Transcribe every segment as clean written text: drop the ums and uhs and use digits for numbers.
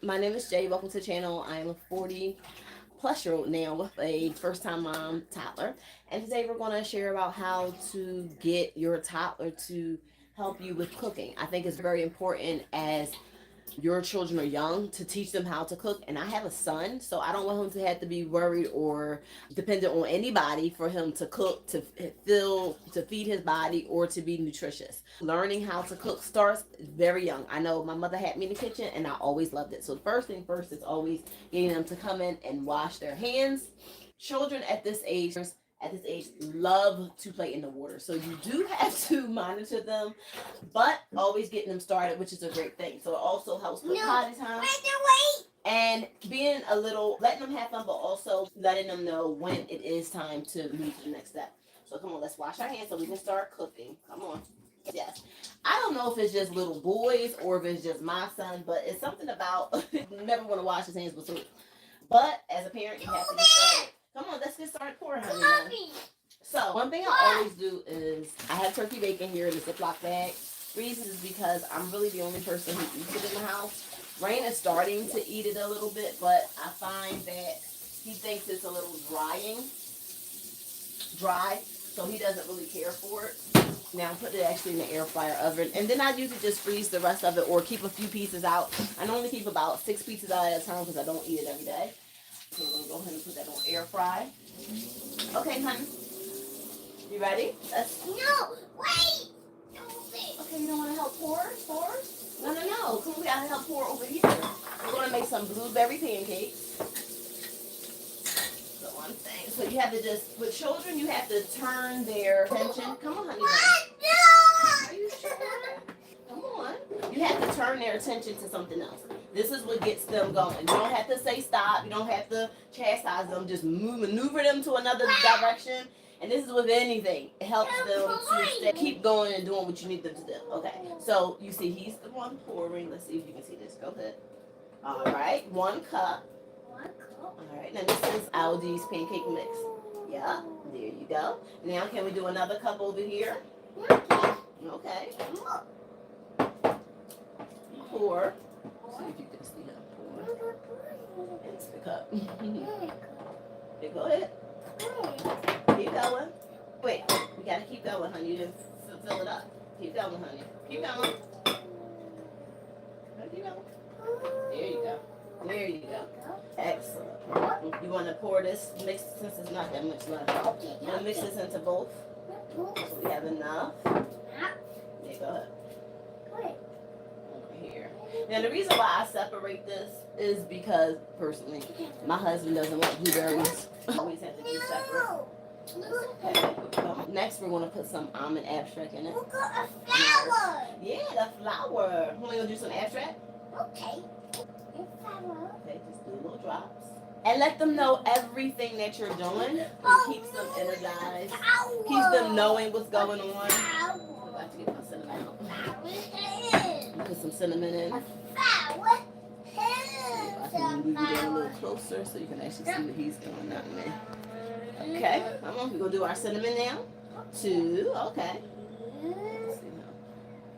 My name is Jay. Welcome to the channel. I am a 40-plus-year-old now with a first-time mom toddler. And today we're going to share about how to get your toddler to help you with cooking. I think it's very important as your children are young to teach them how to cook. And I have a son, so I don't want him to have to be worried or dependent on anybody for him to cook, to feed his body, or to be nutritious. Learning how to cook starts very young. I know my mother had me in the kitchen and I always loved it. So the first thing first is always getting them to come in and wash their hands. Children at this age love to play in the water, so you do have to monitor them, but always getting them started, which is a great thing. So it also helps with potty time and being letting them have fun, but also letting them know when it is time to move to the next step. So come on, let's wash our hands so we can start cooking. Come on. Yes. I don't know if it's just little boys or if it's just my son, but it's something about never want to wash his hands with soap. But as a parent, you have to get started. Come on, let's get started pouring, honey. So one thing I always do is I have turkey bacon here in the Ziploc bag. Reason is because I'm really the only person who eats it in the house. Rain is starting to eat it a little bit, but I find that he thinks it's a little dry, so he doesn't really care for it. Now put it actually in the air fryer oven, and then I usually just freeze the rest of it or keep a few pieces out. I normally keep about 6 pieces out at a time because I don't eat it every day. So we're going to go ahead and put that on air fry. Okay, honey. You ready? No, wait! Okay, you don't want to help pour? No. Come on, we got to help pour over here. We're going to make some blueberry pancakes. The one thing. So you have to with children, you have to turn their attention. Come on, honey. What? Are you sure? Come on. You have to turn their attention to something else. This is what gets them going. You don't have to say stop. You don't have to chastise them. Just maneuver them to another direction. And this is with anything. It helps them to keep going and doing what you need them to do. Okay. So you see he's the one pouring. Let's see if you can see this. Go ahead. All right. 1 cup. All right. Now this is Aldi's pancake mix. Yeah. There you go. Now can we do another cup over here? Okay. Pour. See if you can see that pour into the cup. Okay, go ahead. Keep going. Wait, we gotta keep going, honey. You didn't fill it up. Keep going, honey. Keep going. Keep going. There you go. There you go. Excellent. You want to pour this mix since there's not that much left. You want to mix this into both? So we have enough. Yeah, go ahead. Now the reason why I separate this is because personally, my husband doesn't like blueberries. Always have to be separate. Okay. Next, we're going to put some almond abstract in it. Look at a flower. Yeah, the flour. Want to do some abstract? Okay. Okay, just do little drops. And let them know everything that you're doing. It keeps them energized. Keeps them knowing what's going on. I'm about to get my cinnamon out. Put some cinnamon in. I can move you a little closer so you can actually see what he's doing, not me. Okay, come on. We're going to do our cinnamon now. 2. Okay.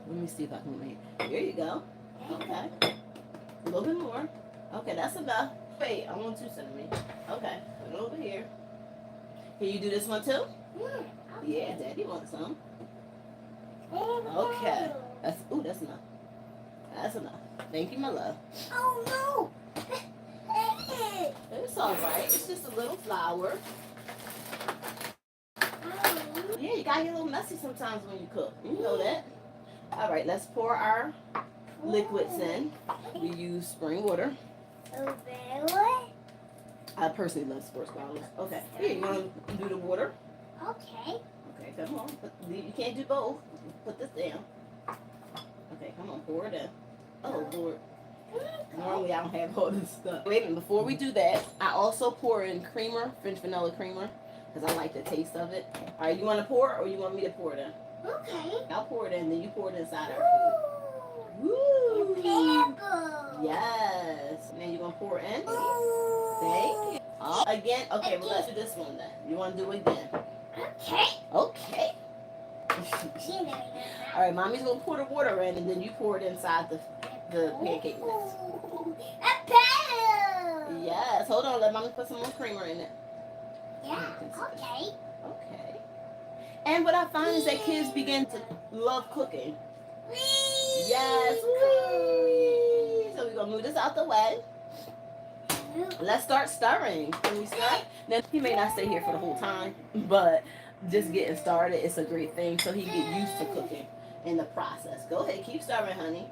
Let me see if I can make it. There you go. Okay. A little bit more. Okay, that's enough. Wait, I want 2 cinnamon. Okay, put it over here. Can you do this one too? Yeah, Daddy wants some. Okay. That's enough. That's enough. Thank you, my love. Oh no! It's alright. It's just a little flour. Yeah, you gotta get a little messy sometimes when you cook. You know that. Alright, let's pour our liquids in. We use spring water. I personally love sports bottles. Okay. Here, you want to do the water? Okay. Okay, come on. You can't do both. Put this down. Okay, come on. Pour it in. Oh, Lord. Normally, I don't have all this stuff. Wait a minute. Before we do that, I also pour in creamer, French vanilla creamer, because I like the taste of it. All right, you want to pour or you want me to pour it in? Okay. I'll pour it in, then you pour it inside our food. Woo! Yes. Now you're going to pour it in. Thank you. Again? Okay, well, let's do this one then. You want to do it again? Okay. Okay. All right, Mommy's going to pour the water in, and then you pour it inside the pancake mix. Mommy put some more creamer in it. Yeah, okay. Okay. And what I find is that kids begin to love cooking. Yes. Whee! So we're going to move this out the way. Let's start stirring. Can we start? Now, he may not stay here for the whole time, but just getting started is a great thing so he get used to cooking in the process. Go ahead. Keep stirring, honey.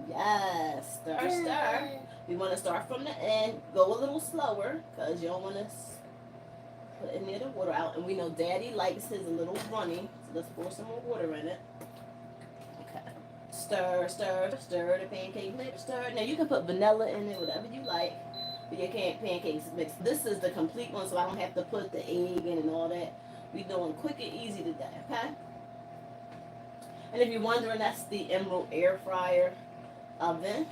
Yes. Stir, stir. We want to start from the end. Go a little slower because you don't want to put in there the water out. And we know Daddy likes his a little runny. So let's pour some more water in it. Okay. Stir, stir, stir the pancake mix. Stir. Now you can put vanilla in it, whatever you like. But your pancakes mix. This is the complete one, so I don't have to put the egg in and all that. We doing quick and easy today, okay? And if you're wondering, that's the Emerald air fryer oven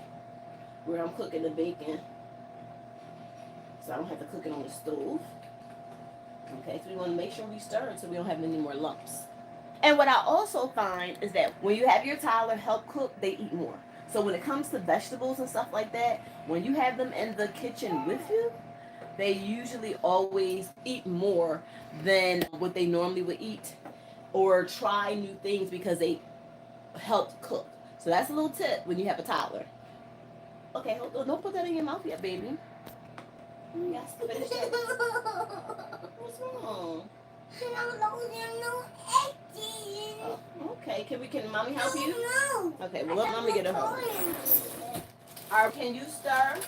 where I'm cooking the bacon. So I don't have to cook it on the stove. Okay, so we want to make sure we stir it so we don't have any more lumps. And what I also find is that when you have your toddler help cook, they eat more. So when it comes to vegetables and stuff like that, when you have them in the kitchen with you, they usually always eat more than what they normally would eat or try new things because they helped cook. So that's a little tip when you have a toddler. Okay, hold on. Don't put that in your mouth yet, baby. Yes, finish that. What's wrong? Oh, okay, can mommy help you? Okay, well let mommy get a hold. Alright, can you stir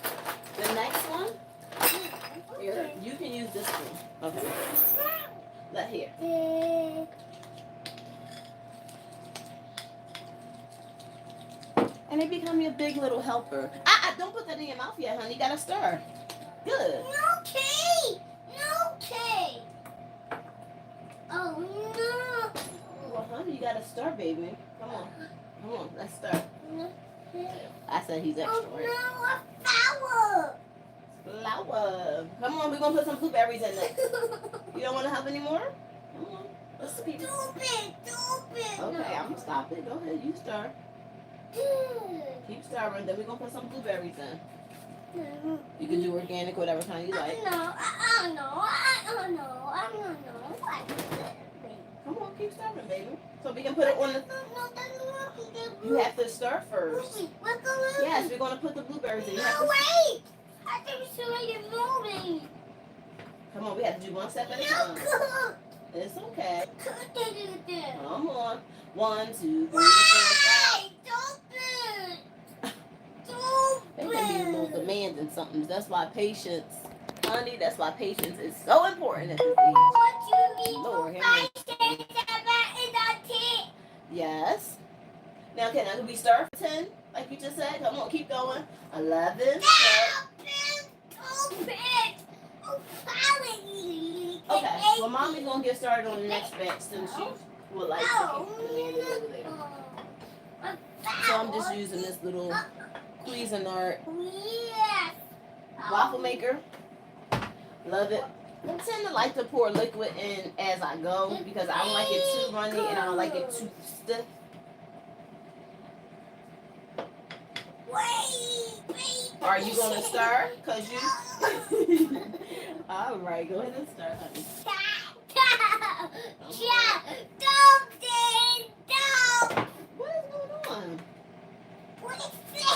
the next one? Here, you can use this one. Okay. Let here. And they become your big little helper. Don't put that in your mouth yet, honey. You gotta stir. Good. Okay. Oh no. Well, honey, you gotta stir, baby. Come on, let's stir. I said he's extra, right? Oh no, a flower. Flour. Come on, we're gonna put some blueberries in next. You don't want to help anymore? Come on. Let's keep. Stupid. Okay, I'm gonna stop it. Go ahead, you stir. Keep stirring. Then we're gonna put some blueberries in. You can do organic, whatever kind you like. I don't know. Come on, keep stirring, baby. So we can put it on the. You have to stir first. Yes, we're gonna put the blueberries in. You have to... wait! I think we should moving. Come on, we have to do one step at a time. It's okay. Come on. 1, 2, 3, 4, 5. They can be a little demanding something. That's why patience, honey, that's why patience is so important at this age. Lord, yes. Now, can we start 10, like you just said? Come on, keep going. 11. Okay, well, mommy's going to get started on the next batch since she would like to keep the over there. So I'm just using this little Cuisinart waffle maker. Love it. I tend to like to pour liquid in as I go because I don't like it too runny and I don't like it too stiff. Are you going to stir? Because you... All right, go ahead and stir, honey. What is going on?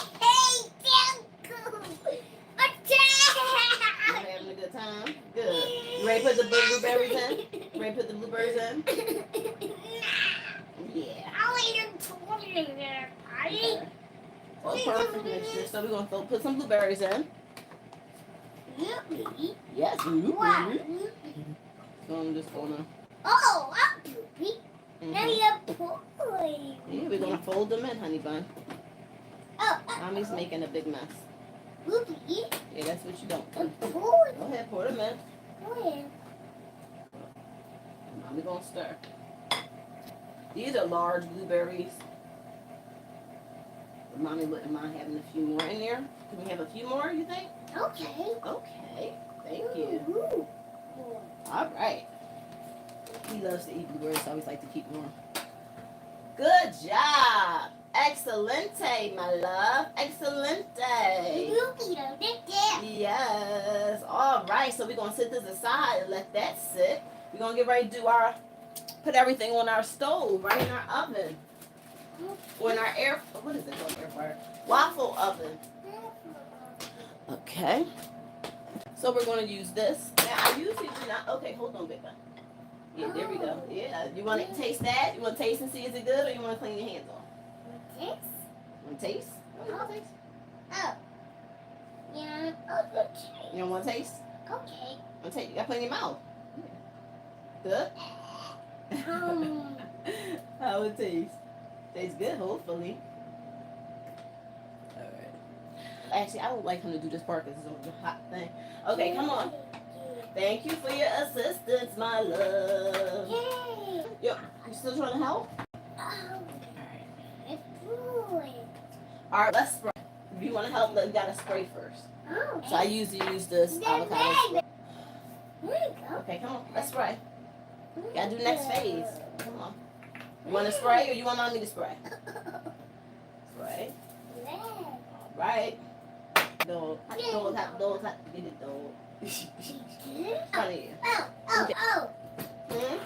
You having a good time? Good. You ready to put the blueberries in? Ready to put the blueberries in? Yeah. Okay. Well, perfect mixture. So we're going to put some blueberries in. Yes. So I'm just going to... Oh, I'm poopy. Now you're pouring. Yeah, we're going to fold them in, honey bun. Oh, Mommy's making a big mess. poopy. Yeah, that's what you don't do. Pour. Go ahead, pour them in. Where? Mommy going to stir. These are large blueberries. But Mommy wouldn't mind having a few more in there. Can we have a few more, you think? Okay. Okay. Thank you. Ooh. All right. He loves to eat blueberries, so I always like to keep more. Good job. Excelente, my love. Excelente. Yes. so we're gonna set this aside and let that sit. We're gonna get ready to do put everything on our stove, right in our oven. Or in our what is it called, air fryer? Waffle oven. Okay. So we're gonna use this. Now I usually do not, okay, hold on, baby. Yeah, there we go. Yeah, you wanna taste that? You wanna taste and see is it good, or you wanna clean your hands off? Taste? Wanna taste? Oh, you wanna taste? Oh. Yeah. Okay. You don't wanna taste? Okay. Wanna taste? You gotta put it in your mouth. Good? How it tastes? Tastes good, hopefully. Alright. Actually, I would like him to do this part because it's a hot thing. Okay, come on. Thank you for your assistance, my love. Yay. Yo, you still trying to help? Oh. It's fluid. Alright, let's spray. If you want to help, you gotta spray first. Oh. So I usually use this avocado spray. There you go. Okay, come on, let's spray. Gotta do next phase. Come on. You want to spray or you want me to spray? Spray. Alright. Dog. Dog. Get it, dog. Come here. Oh.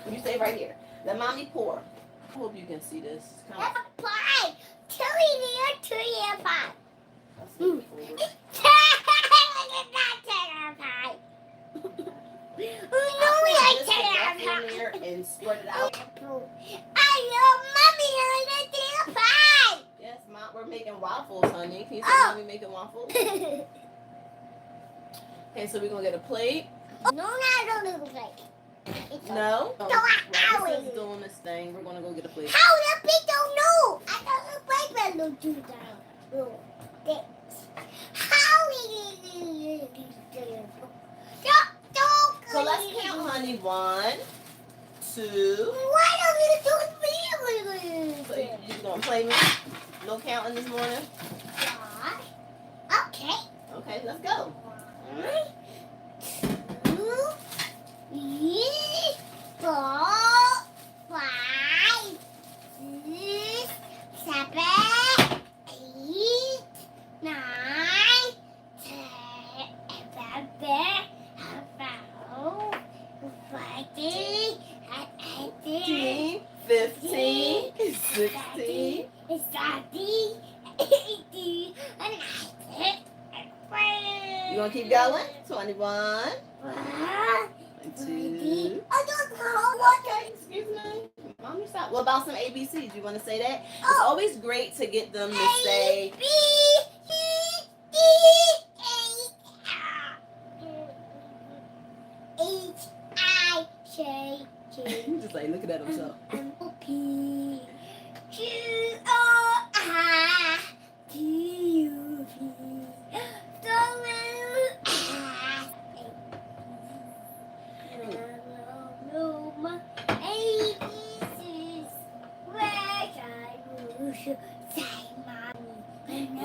You stay right here. Let mommy pour. I hope you can see this. Come on. That's a pie. 2 pie. And spread it out. Yes, Mom, we're making waffles, honey. Can you see mommy making waffles? Okay, so we're gonna get a plate. No, not a little plate. No. How This is doing this thing. We're gonna go get a plate. How the plate don't know? I thought the plate don't do that. How So let's count, honey. 1, 2. Why don't you do it? So you gonna play me? No counting this morning? Okay. Okay, let's go. 1, 2, 3, 4, 5, 6, 7, 8, 9, 10, 15, 15, 16. 17, 18, You gonna keep going? 21, 22. 22. I don't know. Okay, excuse me. Mommy, stop. What about some ABCs? You want to say that? It's always great to get them to say. B, C, D, H, I, J, K, Just like looking at himself. M, P, Q, O, R, T, U, V, W, X,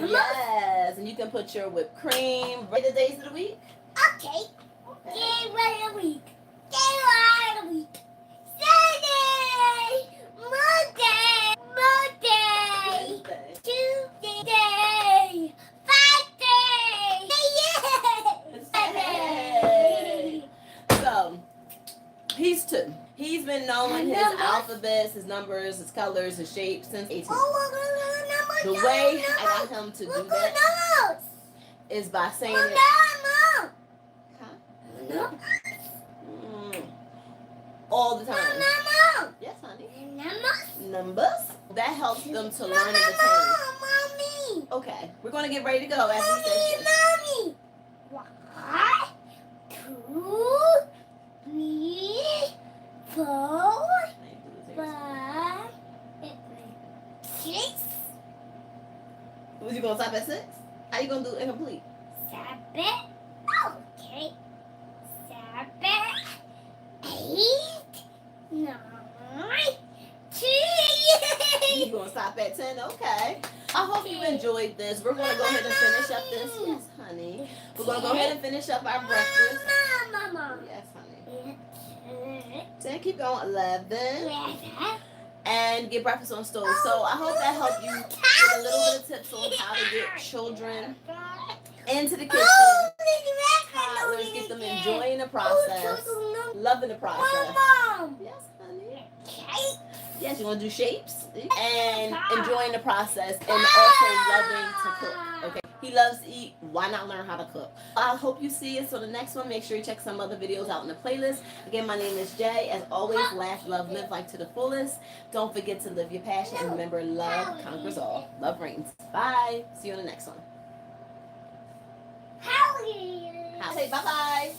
Yes, and you can put your whipped cream. Right the days of the week? Okay. Day one of the week. Day one of the week. Sunday. Monday. Wednesday. Tuesday. Friday. Yay. So, he's 2. He's been knowing his alphabets, his numbers, his colors, his shapes since 18. The way I got him to do that is by saying it. Huh? All the time. Yes, honey. Numbers. That helps them to learn and retain. Okay, we're going to get ready to go. As he says this. 1, 2, 3, 4, 5, 6, Was you going to stop at 6? How you going to do incomplete? 7. Okay. 7, 8, 9, 10. You going to stop at 10? Okay. I hope you enjoyed this. We're going to go ahead and finish up this. Yes, honey. We're going to go ahead and finish up our breakfast. Mama. Yes, honey. 10, keep going. 11. And get breakfast on stove. So I hope that helped you get a little bit of tips on how to get children into the kitchen. Toddlers, get them enjoying the process, loving the process. Mom. Yes, honey. Shapes. Yes, you want to do shapes and enjoying the process and also loving to cook. Okay, he loves to eat. Why not learn how to cook? I hope you see us on the next one. Make sure you check some other videos out in the playlist. Again, my name is Jay. As always, laugh, love, live life to the fullest. Don't forget to live your passion and remember, love conquers all. Love reigns. Bye. See you on the next one. Howdy. Say bye bye.